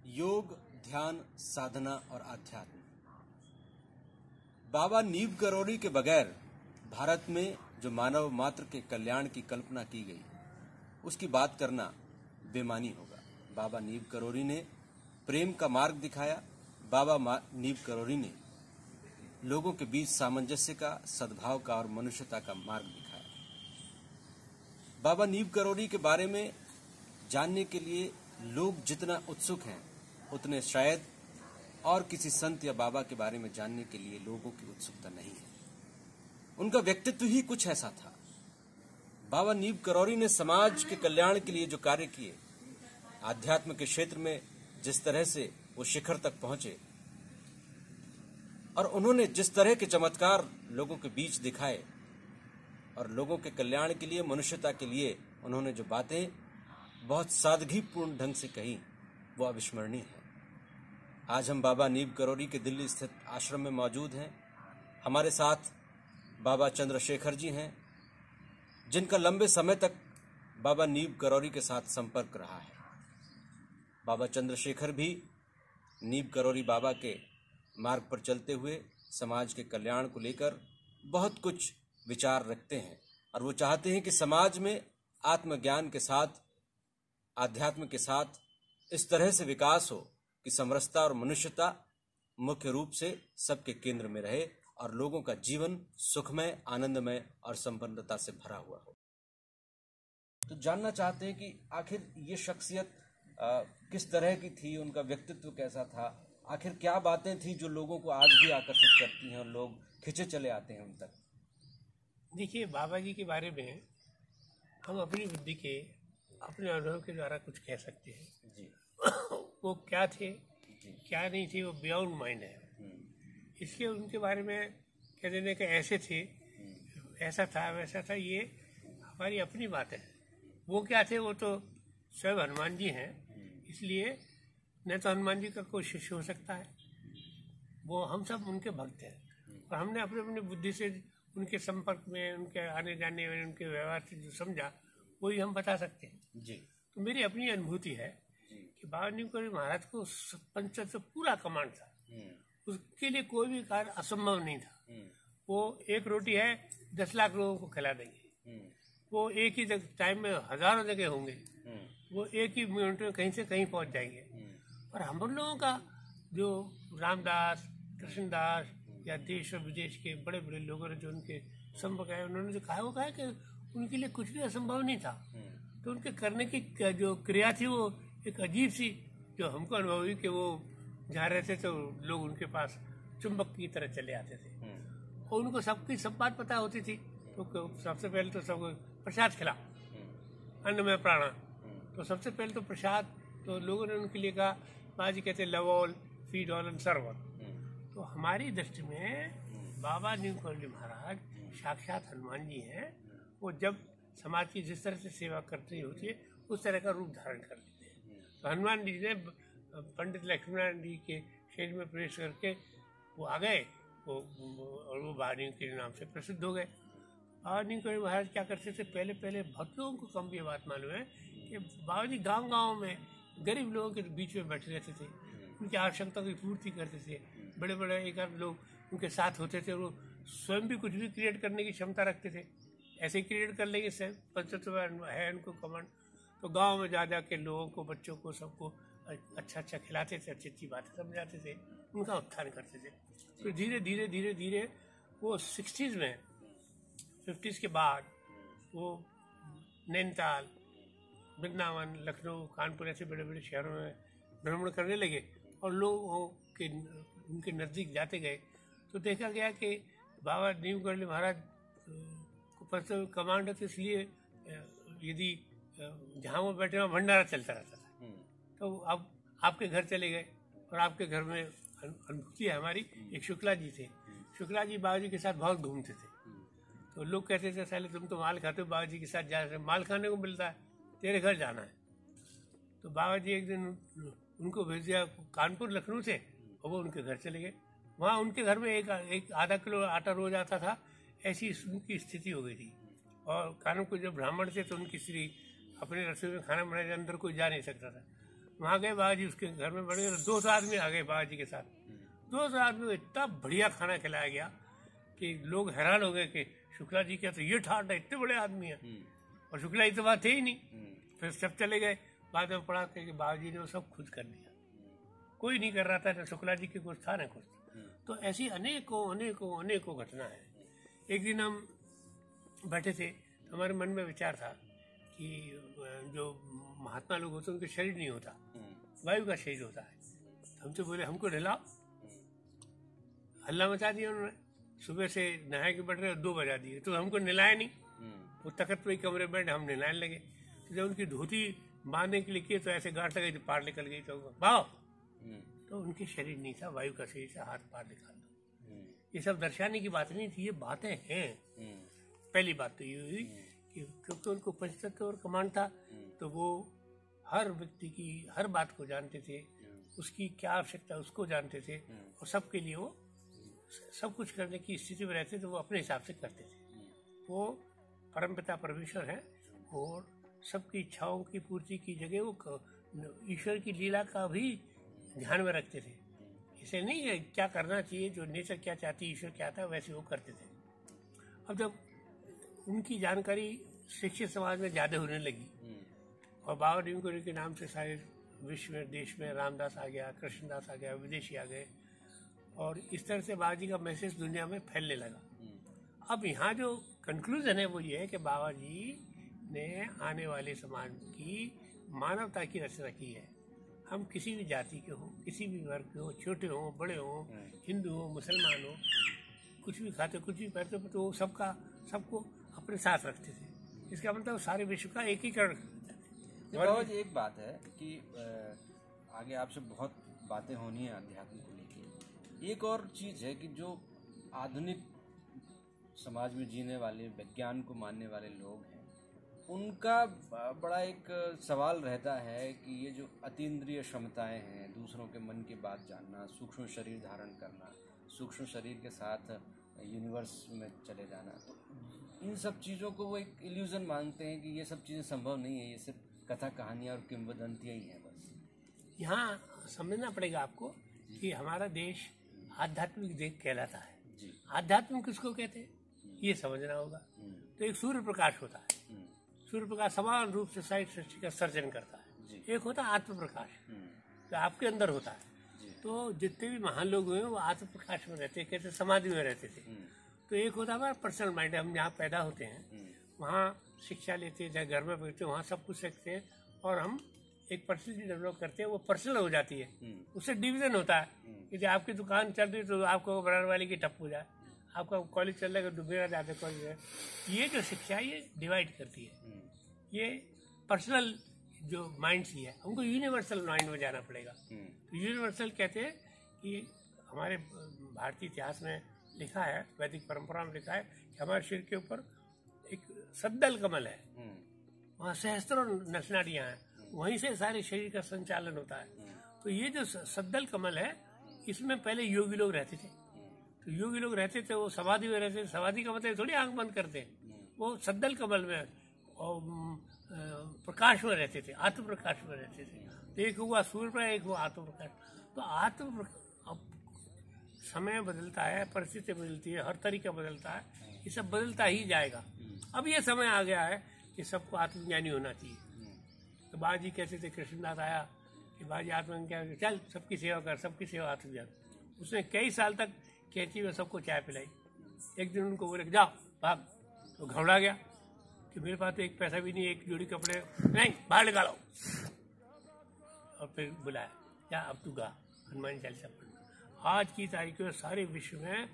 योग, ध्यान, साधना और आध्यात्म। बाबा नीव करोली के बगैर भारत में जो मानव मात्र के कल्याण की कल्पना की गई, उसकी बात करना बेमानी होगा। बाबा नीव करोली ने प्रेम का मार्ग दिखाया। बाबा नीव करोली ने लोगों के बीच सामंजस्य का, सद्भाव का और मनुष्यता का मार्ग दिखाया। बाबा नीव करोली के बारे में जानने के लिए लोग जितना उत्सुक हैं, उतने शायद और किसी संत या बाबा के बारे में जानने के लिए लोगों की उत्सुकता नहीं है। उनका व्यक्तित्व ही कुछ ऐसा था। बाबा नीव करोली ने समाज के कल्याण के लिए जो कार्य किए, आध्यात्म के क्षेत्र में जिस तरह से वो शिखर तक पहुंचे और उन्होंने जिस तरह के चमत्कार लोगों के बीच दिखाए और लोगों के कल्याण के लिए, मनुष्यता के लिए उन्होंने जो बातें बहुत सादगीपूर्ण ढंग से कही, वो अविस्मरणीय है। आज हम बाबा नीव करोली के दिल्ली स्थित आश्रम में मौजूद हैं। हमारे साथ बाबा चंद्रशेखर जी हैं, जिनका लंबे समय तक बाबा नीव करोली के साथ संपर्क रहा है। बाबा चंद्रशेखर भी नीव करोली बाबा के मार्ग पर चलते हुए समाज के कल्याण को लेकर बहुत कुछ विचार रखते हैं और वो चाहते हैं कि समाज में आत्मज्ञान के साथ, आध्यात्म के साथ इस तरह से विकास हो कि समरसता और मनुष्यता मुख्य रूप से सबके केंद्र में रहे और लोगों का जीवन सुखमय, आनंदमय और संपन्नता से भरा हुआ हो। तो जानना चाहते हैं कि आखिर ये शख्सियत किस तरह की थी, उनका व्यक्तित्व कैसा था, आखिर क्या बातें थी जो लोगों को आज भी आकर्षित करती हैं और लोग खिंचे चले आते हैं उन तक। देखिए, बाबा जी के बारे में हम अपनी बुद्धि के, अपने अनुभव के द्वारा कुछ कह सकते हैं जी। वो क्या थे, क्या नहीं थे, वो बियॉन्ड माइंड है। इसलिए उनके बारे में कह देने के ऐसे थे, ऐसा था, वैसा था, ये हमारी अपनी बात है। वो क्या थे, वो तो स्वयं हनुमान जी हैं, इसलिए न तो हनुमान जी का कोई शिष्य हो सकता है, वो हम सब उनके भक्त हैं और हमने अपनी अपनी बुद्धि से उनके संपर्क में, उनके आने जाने में, उनके व्यवहार से जो समझा, वही हम बता सकते हैं जी। तो मेरी अपनी अनुभूति है कि बाबा नीव करोली महाराज को पंचायत से पूरा कमांड था। उसके लिए कोई भी कार्य असंभव नहीं था। वो एक रोटी है 10 लाख लोगों को खिला देंगे, वो एक ही टाइम में हजारों जगह होंगे, वो एक ही मिनट में कहीं से कहीं पहुंच जाएंगे। और हम लोगों का जो रामदास, कृष्णदास या देश और विदेश के बड़े बड़े लोगों ने जो उनके संपर्क आए, उन्होंने जो कहा, वो कहा कि उनके लिए कुछ भी असंभव नहीं था। तो उनके करने की जो क्रिया थी, वो एक अजीब सी जो हमको अनुभव हुई कि वो जहाँ रहते थे तो लोग उनके पास चुंबक की तरह चले आते थे और उनको सबकी सब बात पता होती थी। तो सबसे पहले तो सबको प्रसाद खिला, अन्न में प्राणा, तो सबसे पहले तो प्रसाद, तो लोगों ने उनके लिए कहा, बाजी कहते love all, feed all and serve all. तो हमारी दृष्टि में बाबा नीव करोली महाराज साक्षात हनुमान जी हैं। वो जब समाज की जिस तरह से सेवा करनी होती है, उस तरह का रूप धारण कर लेते हैं। तो हनुमान जी ने पंडित लक्ष्मीनारायण जी के शरीर में प्रवेश करके वो आ गए, और वो बाबा नीव के नाम से प्रसिद्ध हो गए। बाबा नीव करोली महाराज क्या करते थे, पहले पहले बहुत लोगों को कम ये बात मालूम है कि बाबा जी गाँव में गरीब लोगों के बीच में बैठे रहते थे, उनकी आवश्यकता की पूर्ति करते थे। बड़े बड़े एक आध लोग उनके साथ होते थे और वो स्वयं भी कुछ भी क्रिएट करने की क्षमता रखते थे। ऐसे क्रिएट कर लेंगे, स्वयं पंचतत्व है उनको कमांड। तो गांव में जा के लोगों को, बच्चों को, सबको अच्छा अच्छा खिलाते थे, अच्छी अच्छी बातें समझाते थे, उनका उत्थान करते थे। तो धीरे धीरे धीरे धीरे वो 60s में, 50s के बाद वो नैनीताल, वृंदावन, लखनऊ, कानपुर ऐसे बड़े बड़े शहरों में भ्रमण करने लगे और लोगों के उनके नज़दीक जाते गए। तो देखा गया कि बाबा नीव करोली महाराज को पर्सनल कमांड है, तो इसलिए यदि जहाँ वो बैठे वहाँ भंडारा चलता रहता था। तो अब आपके घर चले गए और आपके घर में अनुभूति है हमारी। एक शुक्ला जी थे, शुक्ला जी बाबा जी के साथ बहुत घूमते थे। तो लोग कहते थे, साले तुम तो माल खाते हो, बाबा जी के साथ जा रहे, माल खाने को मिलता है, तेरे घर जाना है। तो बाबा जी एक दिन उनको भेज दिया, कानपुर लखनऊ से, और वो उनके घर चले गए। वहाँ उनके घर में एक आधा किलो आटा रोज आता था, ऐसी उनकी स्थिति हो गई थी। और कानपुर के जो ब्राह्मण थे, तो उनकी स्त्री अपने रसोई में खाना बनाने के अंदर कोई जा नहीं सकता था। वहाँ गए बाबा जी, उसके घर में बढ़ गए, 200 आदमी आ गए बाबा जी के साथ। 200 आदमी को इतना बढ़िया खाना खिलाया गया कि लोग हैरान हो गए कि शुक्ला जी क्या तो ये ठाट है, इतने बड़े आदमी है। और शुक्ला जी तो बात थे ही नहीं। फिर सब चले गए। बाद में पढ़ा कि बाबा जी ने वो सब खुद कर लिया, कोई नहीं कर रहा था, न शुक्ला जी के कुछ था न कुछ। तो ऐसी अनेकों अनेकों अनेकों घटना है। एक दिन हम बैठे थे, हमारे मन में विचार था कि जो महात्मा लोग होते हैं उनके शरीर नहीं होता, वायु का शरीर होता है। हमसे बोले हमको नहलाओ, हल्ला मचा दिया उन्होंने। सुबह से नहाए के बैठ रहे 2 बजा दिए, तो हमको नहलाया नहीं। वो तखत पे कमरे में बैठे, हम नहलाने लगे। तो जब उनकी धोती बांधने के लिए किए तो ऐसे गांठ लगे, पार निकल गई। तो भाव तो उनके शरीर नहीं था, वायु का शरीर था, हाथ पार निकाल दो। ये सब दर्शाने की बात नहीं थी, ये बातें हैं। पहली बात तो ये हुई कि क्योंकि उनको पंचतत्व और कमांड था, तो वो हर व्यक्ति की हर बात को जानते थे, उसकी क्या आवश्यकता उसको जानते थे, और सबके लिए वो सब कुछ करने की स्थिति में रहते थे। वो अपने हिसाब से करते थे। वो परमपिता परमेश्वर है और सबकी इच्छाओं की पूर्ति की जगह वो ईश्वर की लीला का भी ध्यान में रखते थे। इसे नहीं है क्या करना चाहिए, जो नेचर क्या चाहती है, ईश्वर क्या था, वैसे वो करते थे। अब जब उनकी जानकारी शिक्षित समाज में ज़्यादा होने लगी और बाबा नीमकोरी के नाम से सारे विश्व में, देश में रामदास आ गया, कृष्णदास आ गया, विदेशी आ गए, और इस तरह से बाबा जी का मैसेज दुनिया में फैलने लगा। अब यहाँ जो कंक्लूजन है वो ये है कि बाबा जी ने आने वाले समाज की मानवता की रचना की है। हम किसी भी जाति के हों, किसी भी वर्ग के हों, छोटे हों बड़े हों, हिंदू हों मुसलमान हों, कुछ भी खाते कुछ भी पहनते, तो वो सबको अपने साथ रखते थे। इसका मतलब सारे विश्व का एकीकरण करते थे। बाबा जी एक बात है कि आगे आपसे बहुत बातें होनी है अध्यात्म को लेके। एक और चीज है कि जो आधुनिक समाज में जीने वाले, विज्ञान को मानने वाले लोग हैं, उनका बड़ा एक सवाल रहता है कि ये जो अतीन्द्रिय क्षमताएं हैं, दूसरों के मन की बात जानना, सूक्ष्म शरीर धारण करना, सूक्ष्म शरीर के साथ यूनिवर्स में चले जाना, तो इन सब चीज़ों को वो एक इल्यूजन मानते हैं कि ये सब चीज़ें संभव नहीं है, ये सिर्फ कथा कहानियाँ और किंवदंतियाँ ही हैं बस। यहाँ समझना पड़ेगा आपको कि हमारा देश आध्यात्मिक देश कहलाता है। आध्यात्म किसको कहते हैं ये समझना होगा। तो एक सूर्य प्रकाश होता है, सूर्य प्रकाश समान रूप से सारी सृष्टि का सर्जन करता है। एक होता है आत्म प्रकाश, जो आपके अंदर होता है। तो जितने भी महान लोग हुए वो आत्म प्रकाश में रहते, कहते समाधि में रहते थे। तो एक होता है हमारा पर्सनल माइंड, हम जहाँ पैदा होते हैं वहाँ शिक्षा लेते हैं, जहाँ घर में बैठते हैं वहाँ सब कुछ सीखते हैं, और हम एक पर्सनलिटी डेवलप करते हैं, वो पर्सनल हो जाती है। उससे डिवीजन होता है कि जब आपकी दुकान चल रही है तो आपको बनाने वाले की टप हो जाए, आपका कॉलेज चल रहा है तो मेरा जाते कॉलेज है। ये जो शिक्षा है ये डिवाइड करती है। ये पर्सनल जो माइंड सी है, हमको यूनिवर्सल माइंड में जाना पड़ेगा। तो यूनिवर्सल कहते हैं कि हमारे भारतीय इतिहास में लिखा है, वैदिक परंपरा में लिखा है कि हमारे शरीर के ऊपर एक सद्दल कमल है, वहाँ सहस्त्रों नसनाड़ियाँ हैं, वहीं से सारे शरीर का संचालन होता है। तो ये जो सद्दल कमल है इसमें पहले योगी लोग रहते थे। तो योगी लोग रहते थे, वो समाधि में रहते थे। समाधि का मतलब थोड़ी आंख बंद करते, वो सद्दल कमल में और प्रकाश में रहते थे, आत्म प्रकाश में रहते थे। तो एक हुआ सूर्य प्रकाश, एक हुआ आत्म प्रकाश। तो अब समय बदलता है, परिस्थिति बदलती है, हर तरीका बदलता है, ये सब बदलता ही जाएगा। अब ये समय आ गया है कि सबको आत्मज्ञानी होना चाहिए। तो बाजी कहते थे, कृष्णदास आया कि बाजी आत्मज्ञान, चल सबकी सेवा कर, सबकी सेवा आत्मज्ञान। उसने कई साल तक कैंची में सबको चाय पिलाई। एक दिन उनको बोले जाओ भाग, तो घबरा गया कि मेरे पास तो एक पैसा भी नहीं, एक जोड़ी कपड़े नहीं, बाहर निकालो। और फिर बुलाया, क्या अब तू गा हनुमान चालीसा पढ़। आज की तारीख में सारे विश्व में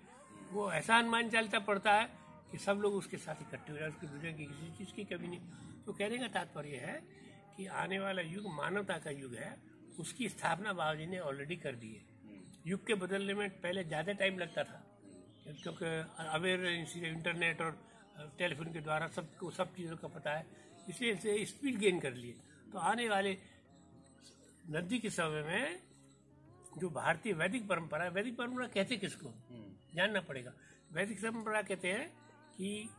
वो ऐसा हनुमान चालीसा पढ़ता है कि सब लोग उसके साथ इकट्ठे हो जाए, उसकी दुनिया की किसी चीज़ की कमी नहीं। तो कहने का तात्पर्य है कि आने वाला युग मानवता का युग है, उसकी स्थापना बाबा जी ने ऑलरेडी कर दी है। युग के बदलने में पहले ज़्यादा टाइम लगता था, क्योंकि अवेयरनेस, इंटरनेट और टेलीफोन के द्वारा सबको सब चीज़ों का पता है, इसलिए इसे स्पीड गेन कर लिए। तो आने वाले नज़दीकी समय में जो भारतीय वैदिक परंपरा है, वैदिक परंपरा कहते किसको जानना पड़ेगा। वैदिक परंपरा कहते हैं कि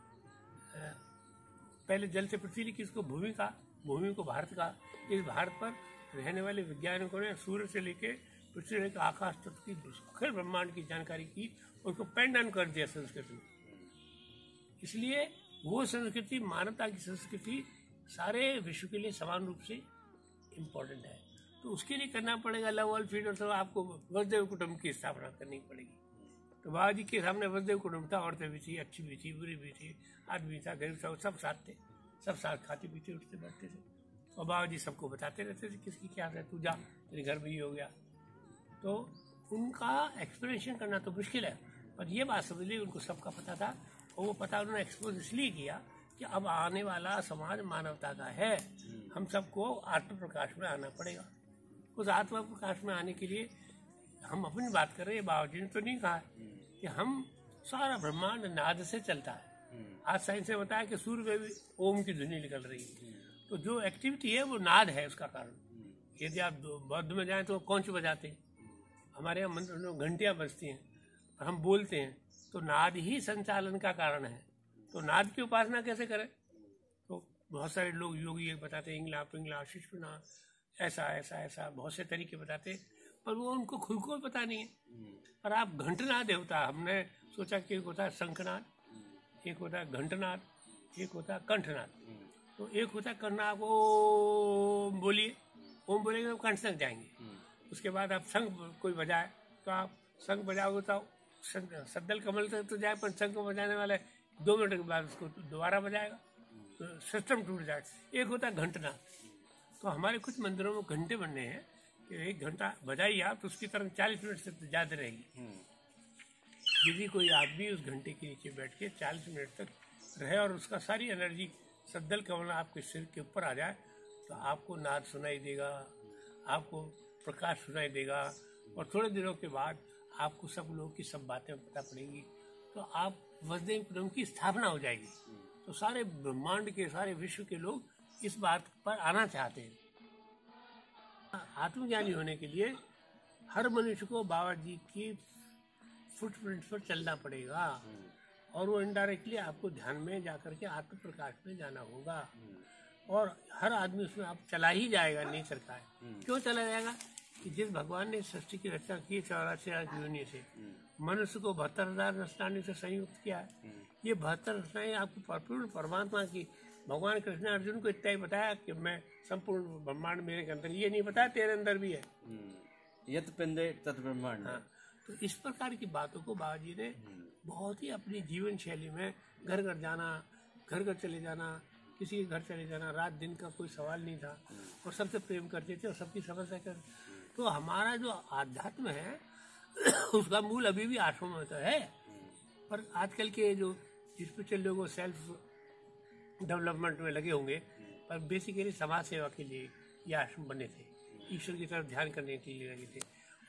पहले जल से पृथ्वी, किसको भूमि का, भूमि को भारत का, इस भारत पर रहने वाले वैज्ञानिकों ने सूर्य से लेके पृथ्वी के आकाश तक की अखिल ब्रह्मांड की जानकारी की, उसको पेन डाउन कर दिया संस्कृत में। इसलिए वो संस्कृति, मानवता की संस्कृति सारे विश्व के लिए समान रूप से इम्पोर्टेंट है। तो उसके लिए करना पड़ेगा लव ऑल फीड, और सब आपको वसुदेव कुटुंब की स्थापना करनी पड़ेगी। तो बाबा जी के सामने वसुदेव कुटुंब था, औरतें भी थी, अच्छी भी थी, बुरी भी थी, आदमी था, गरीब था, सब साथ थे, सब साथ खाते पीते उठते बैठते थे। और बाबा जी सबको बताते रहते थे किसकी क्या है, तू जा, तेरे घर में ही हो गया। तो उनका एक्सप्लेनेशन करना तो मुश्किल है, पर ये बात समझ ली उनको सबका पता था, और वो पता उन्होंने एक्सपोज इसलिए किया कि अब आने वाला समाज मानवता का है, हम सबको आत्म प्रकाश में आना पड़ेगा। उस आत्म प्रकाश में आने के लिए हम अपनी बात कर रहे हैं, बाबा जी ने तो नहीं कहा कि हम सारा ब्रह्मांड नाद से चलता है। आज साइंस ने बताया कि सूर्य में भी ओम की ध्वनि निकल रही है, तो जो एक्टिविटी है वो नाद है उसका कारण। यदि आप बौद्ध में जाएं तो कौन सी बजाते हैं, हमारे यहाँ मंदिर में घंटियाँ बजती हैं और हम बोलते हैं, तो नाद ही संचालन का कारण है। तो नाद की उपासना कैसे करें? तो बहुत सारे लोग योगी बताते हैं, इंगला पिंगला शिष्पना, ऐसा ऐसा ऐसा बहुत से तरीके बताते हैं, पर वो उनको खुद को पता नहीं है। पर आप घंटनाद होता, हमने सोचा कि एक होता है शंखनाद, एक होता है घंटनाद, एक होता है कंठनाद। तो एक होता है कंठनाद, ओम बोलिए, ओम बोलेंगे तो कंठ तक जाएंगे। उसके बाद आप शंख कोई बजाए तो आप शंख बजाओगे तो सद्दल कमल तक तो जाए, पर शंख बजाने वाले 2 मिनट के बाद उसको दोबारा बजाएगा तो सिस्टम टूट जाएगा। एक होता है घंटनाद। तो हमारे कुछ मंदिरों में घंटे बनने हैं कि 1 घंटा बजाइए आप तो उसकी तरफ 40 मिनट से ज़्यादा रहेगी। यदि कोई आदमी उस घंटे के नीचे बैठ के 40 मिनट तक रहे और उसका सारी एनर्जी सद्दल कमल आपके सिर के ऊपर आ जाए, तो आपको नाद सुनाई देगा, आपको प्रकाश सुनाई देगा, और थोड़े दिनों के बाद आपको सब लोगों की सब बातें पता पड़ेंगी, तो आप वसुदेव कुटुंब की स्थापना हो जाएगी। तो सारे ब्रह्मांड के, सारे विश्व के लोग इस बात पर आना चाहते हैं। आत्मज्ञानी होने के लिए हर मनुष्य को बाबा जी की फुटप्रिंट पर चलना पड़ेगा, और वो इनडायरेक्टली आपको ध्यान में जाकर के आत्म प्रकाश में जाना होगा। और हर आदमी उसमें आप चला ही जाएगा, नेचर का है। क्यों चला जाएगा? कि जिस भगवान ने सृष्टि की रचना की 84 योनि से, मनुष्य को 72,000 रचनाओं से संयुक्त किया है। ये 72 रचनाएं आपको परिपूर्ण परमात्मा की, भगवान कृष्ण अर्जुन को इतना ही बताया कि मैं संपूर्ण ब्रह्मांड मेरे के अंदर, ये नहीं बताया तेरे अंदर भी है। यत पिंडे तत् ब्रह्मांड। हाँ, तो इस प्रकार की बातों को बाबा जी ने बहुत ही अपनी जीवन शैली में, घर घर जाना, घर घर चले जाना, किसी के घर चले जाना, रात दिन का कोई सवाल नहीं था, और सबसे प्रेम करते थे और सबकी समस्या कर। तो हमारा जो आध्यात्म है उसका मूल अभी भी आश्रम में तो है, पर आजकल के जो स्पिरिचुअल लोग सेल्फ डेवलपमेंट में लगे होंगे, पर बेसिकली समाज सेवा के लिए ये आश्रम बने थे, ईश्वर की तरफ ध्यान करने के लिए लगे थे।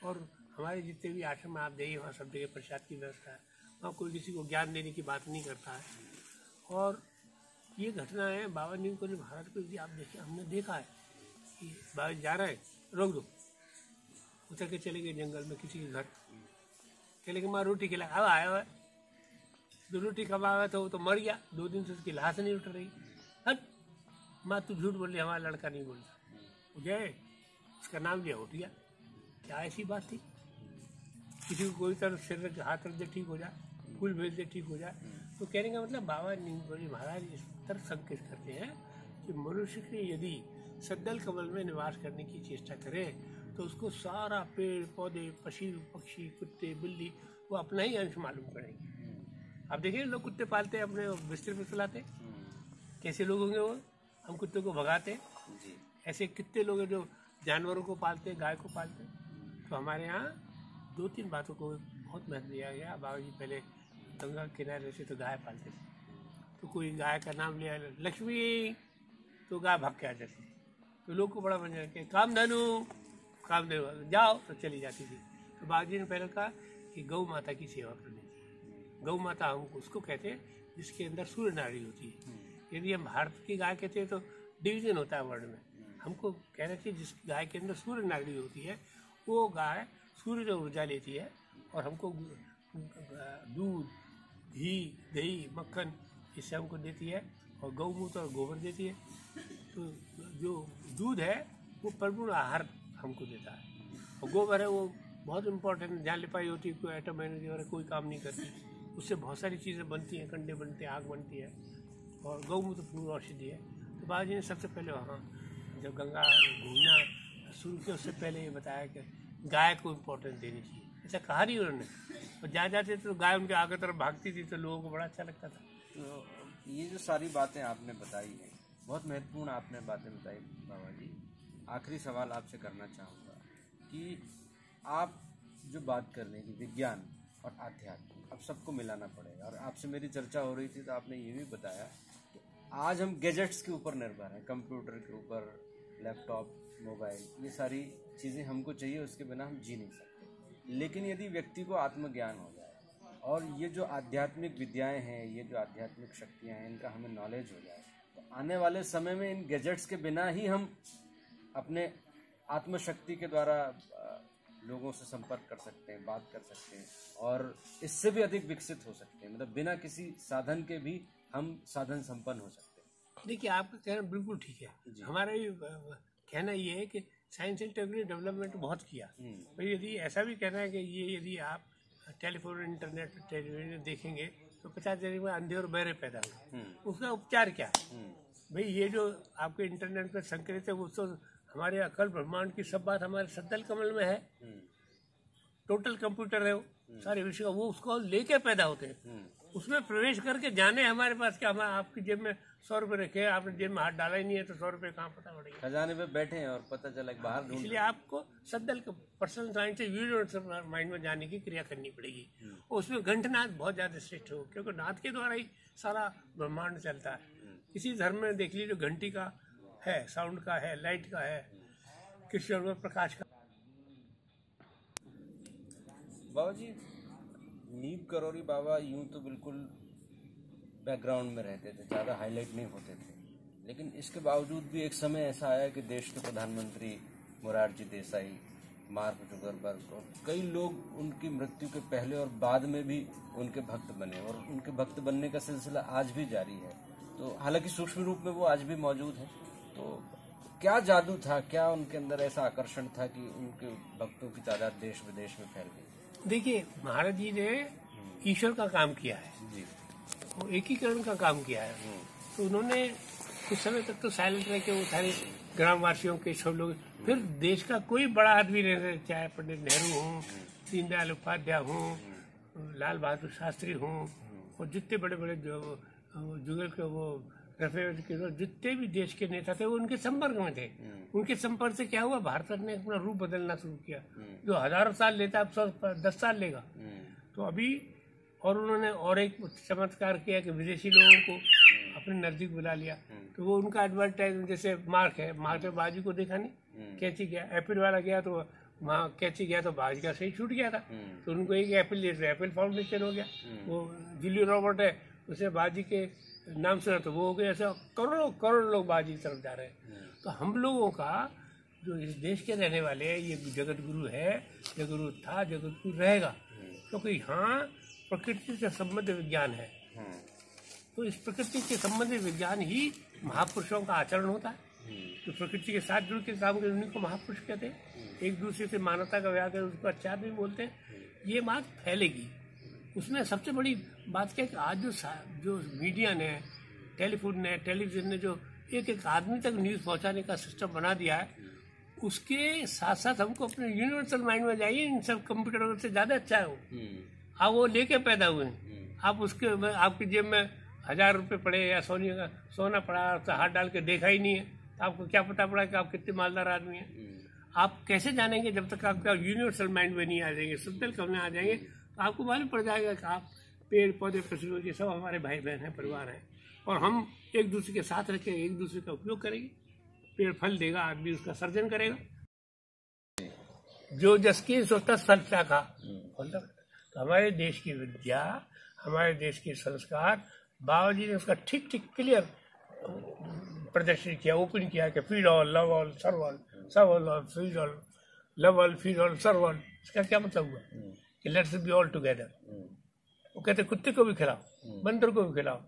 और हमारे जितने भी आश्रम आप देखिए, वहाँ सब जगह प्रसाद की व्यवस्था है, वहाँ कोई किसी को ज्ञान देने की बात नहीं करता है। और ये घटना है बाबा नीम को भारत को, यदि आप देखिए, हमने देखा है कि बाबा जा रहे हैं, रोक दो, उतर के चले गए जंगल में किसी के घर, चले गए, माँ रोटी खिला, अब आया हुआ है, 2 रोटी खवाया था, वो तो मर गया, 2 दिन से उसकी लाश नहीं उठ रही। हट माँ, तू झूठ बोल रही, हमारा लड़का नहीं बोलता। गए, उसका नाम लिया, उठ गया। क्या ऐसी बात थी? किसी को कोई तरह सिर रख हाथ रख दे ठीक हो जाए, फूल भेज दे ठीक हो जाए। तो कहने का मतलब बाबा नीमकोली महाराज इस तरह संकेत करते हैं कि मनुष्य के यदि सद्दल कमल में निवास करने की चेष्टा करे, तो उसको सारा पेड़ पौधे, पशु पक्षी, कुत्ते बिल्ली, वो अपना ही अंश मालूम करेंगे। आप देखिए, लोग कुत्ते पालते हैं, अपने बिस्तर पे सुलाते, कैसे लोग होंगे वो? हम कुत्ते को भगाते, ऐसे कितने लोग हैं जो जानवरों को पालते, गाय को पालते। तो हमारे यहाँ 2-3 बातों को बहुत महत्व दिया गया। बाबा जी पहले गंगा किनारे रहते तो गाय पालते थे, तो कोई गाय का नाम लिया लक्ष्मी, तो गाय भाग के आ जाती थी, तो लोग को बड़ा मजा के कामधेनु, कामधेनु जाओ, तो चली जाती थी। तो बाबा जी ने पहले कहा कि गौ माता की सेवा करनी चाहिए। गौ माता हमको उसको कहते हैं जिसके अंदर सूर्य नाड़ी होती है। यदि हम भारत की गाय कहते हैं तो डिवीजन होता है वर्ड में, हमको कहना चाहिए जिस गाय के अंदर सूर्य नाड़ी होती है, वो गाय सूर्य से ऊर्जा लेती है और हमको दूध, घी, दही, मक्खन इससे हमको देती है, और गौमूत्र और गोबर देती है। तो जो दूध है वो परिपूर्ण आहार हमको देता है। और गोबर है वो बहुत इम्पोर्टेंट, जहाँ लिपाई होती है, कोई आइटम एनर्जी वगैरह कोई काम नहीं करती, उससे बहुत सारी चीज़ें बनती हैं, कंडे बनते हैं, आग बनती है, और गौमूत्र पूर्ण औषधि है। तो बाबा जी ने सबसे पहले वहाँ जब गंगा घूमना शुरू किया उससे पहले ये बताया कि गाय को इम्पोर्टेंस देनी चाहिए। ऐसा कहा नहीं उन्होंने, और जहाँ जाते तो गाय उनके आगे तरफ भागती थी, तो लोगों को बड़ा अच्छा लगता था। तो ये जो सारी बातें आपने बताई हैं, बहुत महत्वपूर्ण आपने बातें बताई बाबा जी। आखिरी सवाल आपसे करना चाहूँगा कि आप जो बात कर रहे हैं कि विज्ञान और आध्यात्म, अब सबको मिलाना पड़ेगा, और आपसे मेरी चर्चा हो रही थी तो आपने ये भी बताया कि आज हम गैजेट्स के ऊपर निर्भर हैं, कंप्यूटर के ऊपर, लैपटॉप, मोबाइल, ये सारी चीज़ें हमको चाहिए, उसके बिना हम जी नहीं सकते। लेकिन यदि व्यक्ति को आत्मज्ञान हो जाए और ये जो आध्यात्मिक विद्याएं हैं, ये जो आध्यात्मिक शक्तियां हैं, इनका हमें नॉलेज हो जाए, तो आने वाले समय में इन गैजेट्स के बिना ही हम अपने आत्मशक्ति के द्वारा लोगों से संपर्क कर सकते हैं, बात कर सकते हैं, और इससे भी अधिक विकसित हो सकते हैं। मतलब बिना किसी साधन के भी हम साधन संपन्न हो सकते हैं। देखिए, आपका कहना बिल्कुल ठीक है। हमारा ये कहना ये है कि साइंस एंड टेक्नोलॉजी डेवलपमेंट बहुत किया, पर यदि ऐसा भी कहना है कि ये यदि आप टेलीफोन, इंटरनेट, टेलीविजन देखेंगे तो 50 दिन में अंधे और बहरे पैदा होंगे। उसका उपचार क्या है? भाई ये जो आपके इंटरनेट पर संकलित है वो तो हमारे अकल ब्रह्मांड की सब बात हमारे सद्दल कमल में है, टोटल कंप्यूटर है वो, सारे विषय का, वो उसको लेके पैदा होते हैं, उसमें प्रवेश करके जाने हमारे पास क्या, हमारे आपकी जेब में 100 रुपये रखे, आपने जेब में हाथ डाला ही नहीं है तो 100 रुपये कहाँ पता पड़ेगा? खजाने पे बैठे हैं और पता चला कि बाहर ढूंढ। इसलिए आपको सद्दल पर्सनल साइंस से यूनिवर्सल माइंड में जाने की क्रिया करनी पड़ेगी, और उसमें घंटनाद बहुत ज्यादा श्रेष्ठ हो, क्योंकि नाद के द्वारा ही सारा ब्रह्मांड चलता है। किसी धर्म में देख लीजिए, घंटी का है, साउंड का है, लाइट का है, किसी और में प्रकाश का। बाबा जी, नीम करौरी बाबा यूं तो बिल्कुल बैकग्राउंड में रहते थे, ज़्यादा हाईलाइट नहीं होते थे, लेकिन इसके बावजूद भी एक समय ऐसा आया कि देश के प्रधानमंत्री मोरारजी देसाई, मार्क जुकरबर्ग और कई लोग उनकी मृत्यु के पहले और बाद में भी उनके भक्त बने, और उनके भक्त बनने का सिलसिला आज भी जारी है। तो हालांकि सूक्ष्म रूप में वो आज भी मौजूद है। तो क्या जादू था, क्या उनके अंदर ऐसा आकर्षण था कि उनके भक्तों की तादाद देश विदेश में फैल गई? देखिए, महाराज जी ने ईश्वर का काम किया है जी, वो एकीकरण का काम किया है। तो उन्होंने कुछ समय तक तो साइलेंट रह के वो सारे ग्रामवासियों के सब लोग, फिर देश का कोई बड़ा आदमी नहीं रहे, चाहे पंडित नेहरू हों, दीनदयाल उपाध्याय हों, लाल बहादुर शास्त्री हों, और जितने बड़े बड़े जो जुगल के वो रफे के जितने भी देश के नेता थे वो उनके संपर्क में थे। उनके संपर्क से क्या हुआ, भारत ने अपना रूप बदलना शुरू किया। जो हजारों साल लेता अब 10 साल लेगा। तो अभी और उन्होंने और एक चमत्कार किया कि विदेशी लोगों को अपने नजदीक बुला लिया। तो वो उनका एडवर्टाइज, जैसे मार्क है, मार्क में बाजी को देखा नहीं, कैची गया, एप्पल वाला गया तो वहाँ कैची गया तो बाजी का सही छूट गया था, तो उनको एक एप्पल दिया तो एप्पल फाउंडेशन हो गया। वो जूलिया रॉबर्ट है, उसे बाजी के नाम सुना तो वो हो गया। ऐसा करोड़ों लोग बाजी की तरफ जा रहे हैं। तो हम लोगों का जो इस देश के रहने वाले हैं, ये जगत गुरु है, जगत गुरु था, जगत गुरु रहेगा, क्योंकि यहाँ प्रकृति से संबंधित विज्ञान है। तो इस प्रकृति के संबंधित विज्ञान ही महापुरुषों का आचरण होता है। तो प्रकृति के साथ जुड़ के काम करने उन्हीं को महापुरुष कहते हैं। एक दूसरे से मानवता का व्यवहार कर उसको अच्छा आदमी बोलते हैं। ये बात फैलेगी। उसमें सबसे बड़ी बात क्या है कि आज जो मीडिया ने, टेलीफोन ने, टेलीविजन ने जो एक आदमी तक न्यूज़ पहुंचाने का सिस्टम बना दिया है, उसके साथ साथ हमको अपने यूनिवर्सल माइंड में जाइए, इन सब कंप्यूटर से ज़्यादा अच्छा है वो। आप वो लेके पैदा हुए हैं, आप उसके आपकी जेब में 1000 रुपये पड़े या सोना पड़ा, तो हाथ डाल के देखा ही नहीं है, तो आपको क्या पता पड़ा कि आप कितने मालदार आदमी हैं? आप कैसे जानेंगे जब तक आपका यूनिवर्सल माइंड में नहीं आ जाएंगे, सत्यल कब में आ जाएंगे, तो आपको मालूम पड़ जाएगा कि आप पेड़ पौधे पशु ये सब हमारे भाई बहन हैं, परिवार हैं, और हम एक दूसरे के साथ रखें, एक दूसरे का उपयोग करेंगे, पेड़ फल देगा, आदमी उसका सर्जन करेगा। जो जस की सो तस फल का। तो हमारे देश की विद्या, हमारे देश के संस्कार, बाबा जी ने उसका ठीक क्लियर प्रदर्शन किया, ओपन किया कि feed all, love all, serve all, serve all, feed all, love all, feed all, serve all. इसका क्या मतलब हुआ कि लेट्स बी ऑल टुगेदर। वो कहते कुत्ते को भी खिलाओ, बंदर को भी खिलाओ,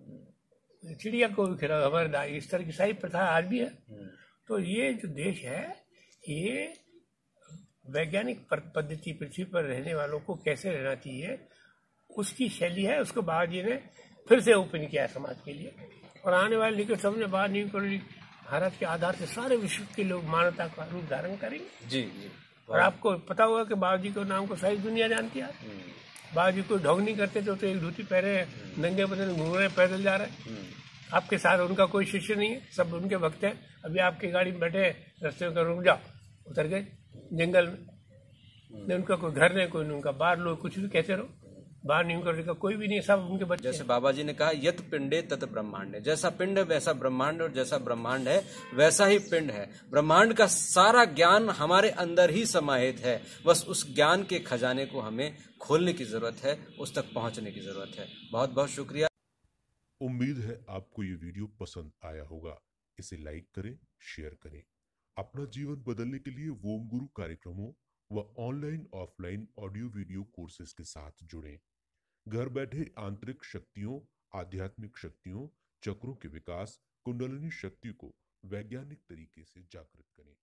चिड़िया को भी खिलाओ, हमारे इस तरह की सारी प्रथा आज भी है। तो ये जो देश है, ये वैज्ञानिक पद्धति पृथ्वी पर रहने वालों को कैसे रहना चाहिए उसकी शैली है। उसको बाबा जी ने फिर से ओपन किया है समाज के लिए, और आने वाले निकट समय बाद न्यू कॉलोनी भारत के आधार से सारे विश्व के लोग मानवता का रूप धारण करेंगे। जी जी। और आपको पता होगा कि बाबा जी के नाम को सारी दुनिया जानती है। बाबा जी को ढोंग नहीं करते तो एक धोती पहने नंगे बदन घूम रहे, पैदल जा रहे। आपके साथ उनका कोई शिष्य नहीं है, सब उनके भक्त हैं। अभी आपकी गाड़ी में बैठे रास्ते में रुक जाओ, उतर गए जंगल में। न उनका कोई घर नहीं, कोई उनका बाहर लोग कुछ भी कहते रहो, बाहर नहीं उनका कोई भी नहीं, सब उनके बच्चे। जैसे बाबा जी ने कहा यत पिंडे तत ब्रह्मांड है, जैसा पिंड है वैसा ब्रह्मांड, और जैसा ब्रह्मांड है वैसा ही पिंड है। ब्रह्मांड का सारा ज्ञान हमारे अंदर ही समाहित है, बस उस ज्ञान के खजाने को हमें खोलने की जरूरत है, उस तक पहुंचने की जरूरत है। बहुत बहुत शुक्रिया। उम्मीद है आपको ये वीडियो पसंद आया होगा। इसे लाइक करें, शेयर करें। अपना जीवन बदलने के लिए वोम गुरु कार्यक्रमों व online offline audio video courses के साथ जुड़ें। घर बैठे आंतरिक शक्तियों, आध्यात्मिक शक्तियों, चक्रों के विकास, कुंडलिनी शक्ति को वैज्ञानिक तरीके से जागृत करें।